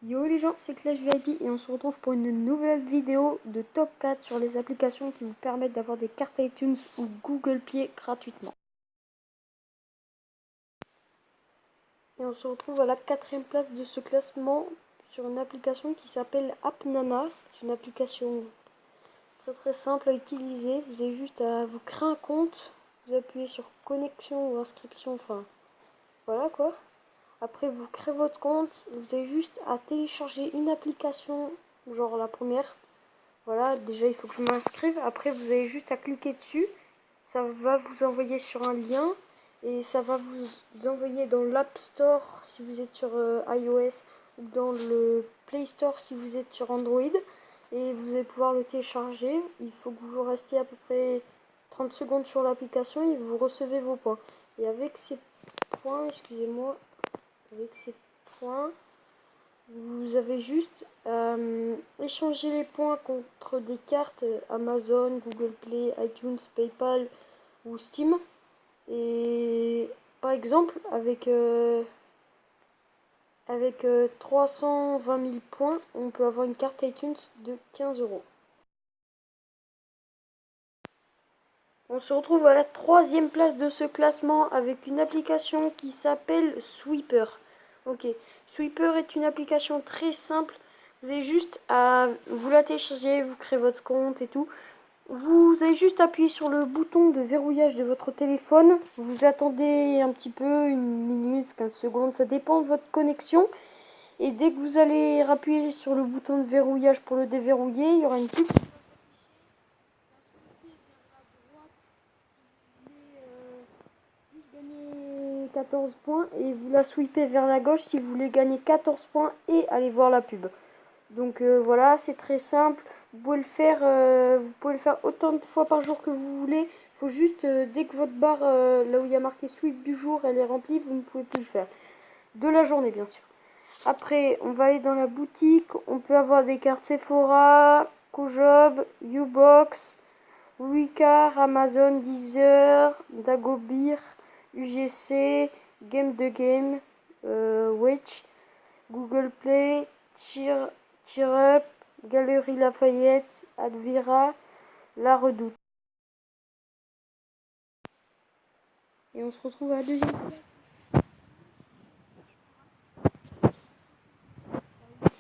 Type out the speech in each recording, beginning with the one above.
Yo les gens, c'est Clash VIP et on se retrouve pour une nouvelle vidéo de top 4 sur les applications qui vous permettent d'avoir des cartes iTunes ou Google Play gratuitement. Et on se retrouve à la 4e place de ce classement sur une application qui s'appelle AppNana. C'est une application très simple à utiliser. Vous avez juste à vous créer un compte, vous appuyez sur connexion ou inscription, enfin voilà quoi. Après, vous créez votre compte, vous avez juste à télécharger une application, genre la première. Voilà, déjà il faut que je m'inscrive. Après, vous avez juste à cliquer dessus. Ça va vous envoyer sur un lien et ça va vous envoyer dans l'App Store si vous êtes sur iOS ou dans le Play Store si vous êtes sur Android. Et vous allez pouvoir le télécharger. Il faut que vous restiez à peu près 30 secondes sur l'application et vous recevez vos points. Et avec ces points, excusez-moi, avec ces points, vous avez juste échanger les points contre des cartes Amazon, Google Play, iTunes, PayPal ou Steam. Et par exemple, avec 320 000 points, on peut avoir une carte iTunes de 15 €. On se retrouve à la 3e place de ce classement avec une application qui s'appelle Sweeper. Ok, Sweeper est une application très simple. Vous avez juste à vous la télécharger, vous créez votre compte et tout. Vous avez juste appuyer sur le bouton de verrouillage de votre téléphone. Vous attendez un petit peu, une minute, 15 secondes, ça dépend de votre connexion. Et dès que vous allez appuyer sur le bouton de verrouillage pour le déverrouiller, il y aura une pub. 14 points et vous la sweepez vers la gauche si vous voulez gagner 14 points et aller voir la pub. Donc voilà, c'est très simple. Vous pouvez le faire autant de fois par jour que vous voulez. Il faut juste, dès que votre barre, là où il y a marqué sweep du jour, elle est remplie, vous ne pouvez plus le faire. De la journée, bien sûr. Après, on va aller dans la boutique. On peut avoir des cartes Sephora, Cojob, Ubox, Wicar, Amazon, Deezer, Dagobir, UGC, Game the Game, Witch, Google Play, Cheer Up, Galerie Lafayette, Advira, La Redoute. Et on se retrouve à la 2e place.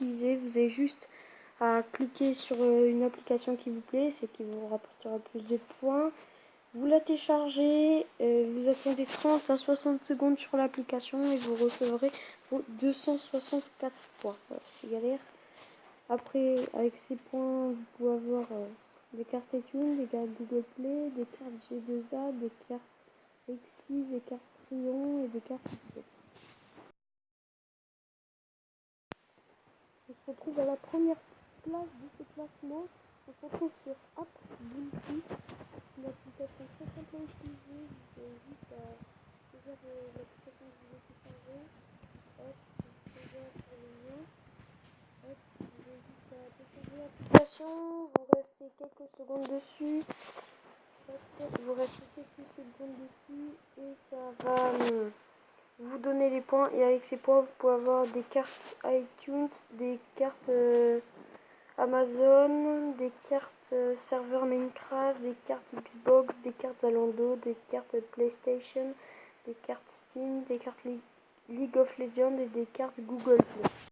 Vous avez juste à cliquer sur une application qui vous plaît, c'est qui vous rapportera plus de points. Vous la téléchargez, vous attendez 30 à 60 secondes sur l'application et vous recevrez vos 264 points. Voilà, c'est galère. Après, avec ces points, vous pouvez avoir des cartes iTunes, des cartes Google Play, des cartes G2A, des cartes Exis, des cartes Trion et des cartes Xbox. On se retrouve à la première place de ce classement. On se retrouve sur App Bulky, une application très simple à utiliser. Vous avez juste à choisir l'application que vous voulez télécharger. Hop, déjà sur le lien. Hop, vous avez juste à télécharger l'application. Vous restez quelques secondes dessus. Hop, vous restez quelques secondes dessus et ça va vous donner les points. Et avec ces points, vous pouvez avoir des cartes iTunes, des cartes Amazon, des cartes serveur Minecraft, des cartes Xbox, des cartes Zalando, des cartes PlayStation, des cartes Steam, des cartes League of Legends et des cartes Google Play.